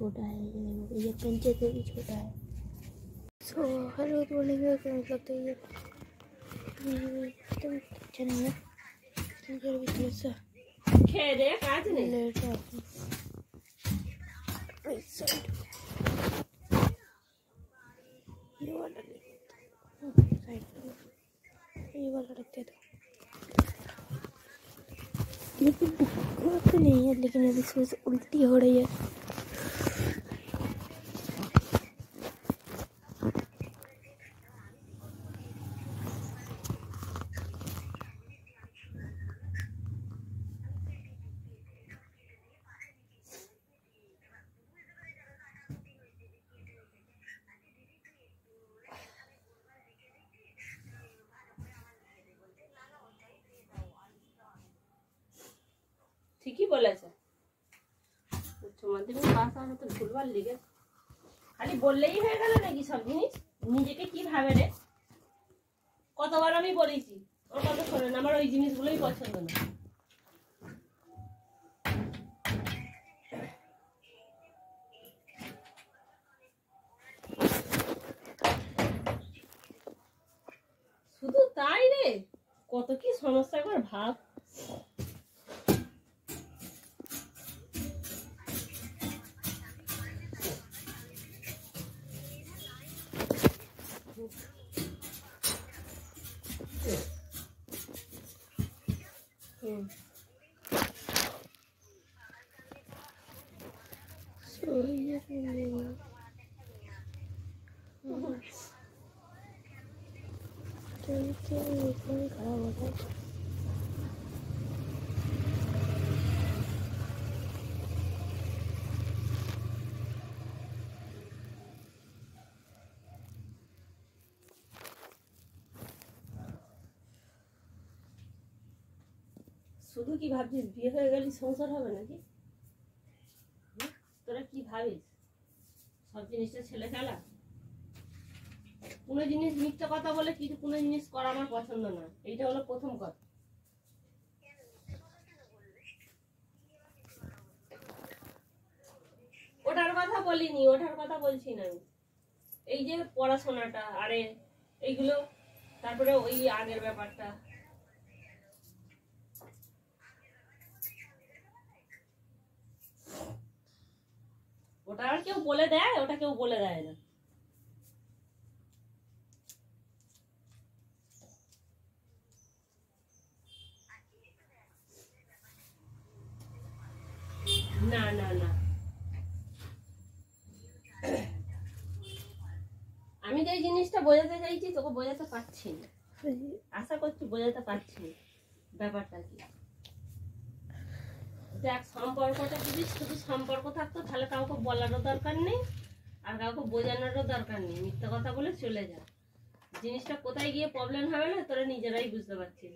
छोटा है, ये पंचे से भी छोटा है। सो हेलो गुड मॉर्निंग, लगता है ये एकदम अच्छा नहीं है, भी थोड़ा सा लेट है। ये वाला रखते थे, लेकिन बुखार नहीं है, लेकिन अभी सुबह से उल्टी हो रही है। ঠিকই বলেছে, উচ্চ মাধ্যমিক পাস হওয়ার তো ভুলভাল লিখে খালি বললেই হয়ে গেল নাকি সব জিনিস? নিজেকে কি ভাবে রে? কতবার আমি বলেছি, ওর কথা শোনে না, আমার ওই জিনিসগুলোই পছন্দ না। শুধু তাই রে, কত কি সমস্যা করে ভাব। खराब होता है। শুধু কি ভাবছিস বিয়ে হয়ে গেলি সংসার হবে নাকি? তোরা কি ভাবিস সব জিনিসটা ছেলে খেলা? কোনো জিনিস মিথ্যা কথা বলে কিছু কোনো জিনিস করা আমার পছন্দ না, এইটা হলো প্রথম কথা। ওটার কথা বলিনি, ওটার কথা বলছি না আমি। এই যে পড়াশোনাটা, আরে এইগুলো, তারপরে ওই আগের ব্যাপারটা, ওটা আর কেউ বলে দেয়? ওটা কেউ বলে দেয় না। না না না, আমি যে জিনিসটা বোঝাতে চাইছি তোকে বোঝাতে পারছি না, আশা করছি বোঝাতে পারছি। ব্যাপারটা কি দেখ, সম্পর্কটা যদি শুধু সম্পর্ক থাকতো তাহলে কাউকে বলারও দরকার নেই আর কাউকে বোঝানোরও দরকার নেই, মিথ্যা কথা বলে চলে যা। জিনিসটা কোথায় গিয়ে প্রবলেম হবে না তোরা নিজেরাই বুঝতে পারছিস।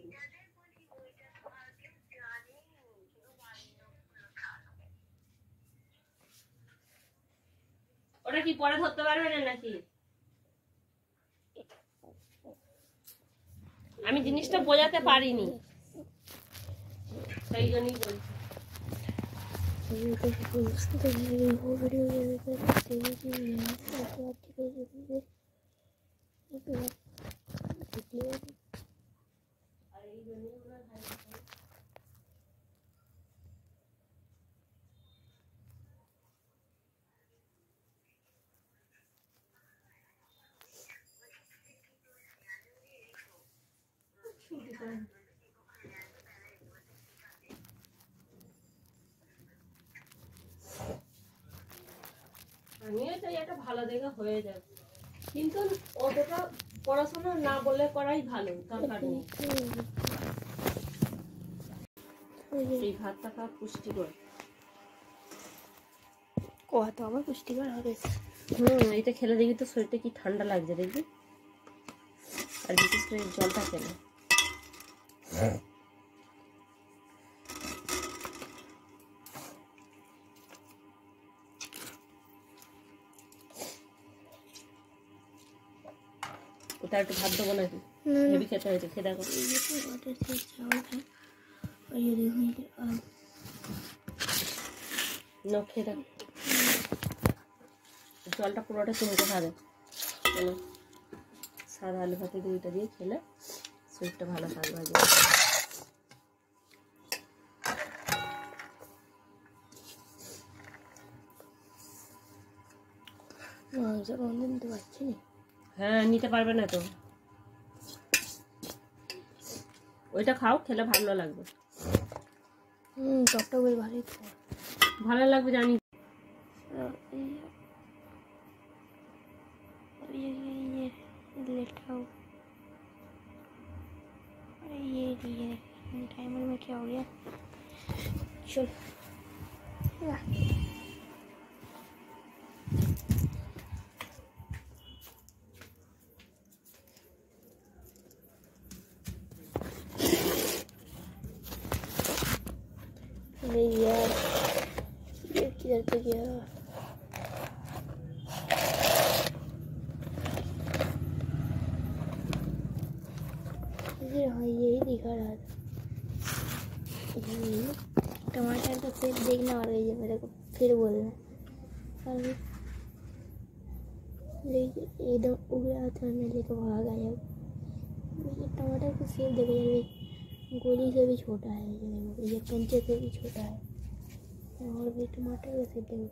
ওরা কি পরে ধরতে পারবে না নাকি? আমি জিনিসটা বোঝাতে পারিনি, সেই জন্যই বলছি। আমিও চাই একটা ভালো দেখে হয়ে যাবে, কিন্তু অতটা পড়াশোনা না বলে করাই ভালো, দরকার নেই। এই ভাতটা খাওয়া পুষ্টিকর, কোয়া তো আবার পুষ্টিকর হবে। এটা খেলে দেখবি তো শরীরটা কি ঠান্ডা লাগছে দেখবি, আর বিশেষ করে জলটা খেলে। ওটা একটু ভাত দেবো নাকি? হেভি খেতে হয়েছে, খেয়ে দেখো। খেয়ে দেখো। জলটা পুরোটা চুমকে খাবে। কেন সাদা আলু ভাতে দুইটা দিয়ে খেলে শরীরটা ভালো থাকবে। মাংস গন্ধ নিতে পারছি না। হ্যাঁ, নিতে পারবে না তো, ওইটা খাও, খেলে ভালো লাগবে। টকটক করে ভালোই ভালো লাগবে জানি। लेटाओ। अरे ये टाइमर में क्या हो गया? चल अरे यार ये किधर पे गया? हाँ यही दिखा रहा था। टमाटर तो फिर देखना आ रही है मेरे को, फिर बोलना। अभी एकदम उड़ रहा था, मैं लेकर भाग आया। टमाटर को सेब देखो यार, गोली से भी छोटा है ये कंचे से भी छोटा है। और भी टमाटर का सेब देखो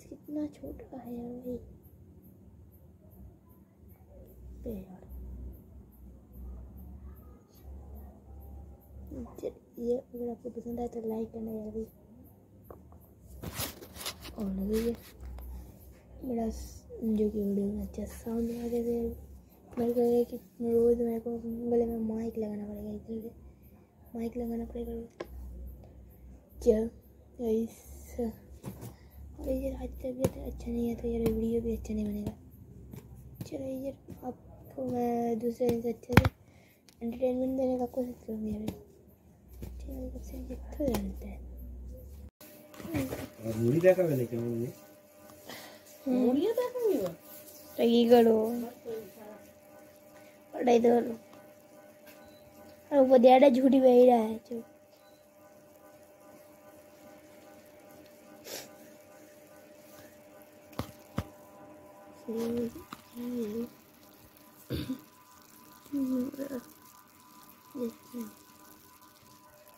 कितना छोटा है यार भाई। यार ये अगर आपको पसंद आए तो लाइक करना यार भाई। और ये मेरा जो कि वीडियो में अच्छा साउंड आ गया मेरे को लगा कि रोज़ मेरे को गले में माइक लगाना पड़ेगा, इधर से माइक लगाना पड़ेगा। चल और ये आज तबीयत अच्छा नहीं है तो यार वीडियो भी अच्छा नहीं बनेगा। चलो यार आपको मैं दूसरे दिन से अच्छे से एंटरटेनमेंट देने का कोशिश करूँगी यार। মুড়ি দেখাবে নাকি মুড়ি? মুড়িও দেখাবি না? কি করো ওটাই তো হলো। আর ऊपर देड़ा झूठी बह रहा है जो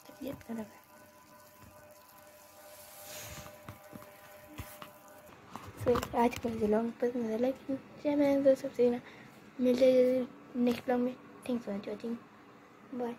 तबीयत खराब है। आज का व्लॉग पसंद आया लाइक शेयर मैं सबसे मिलते नेक्स्ट व्लॉग में। Thanks for watching, bye.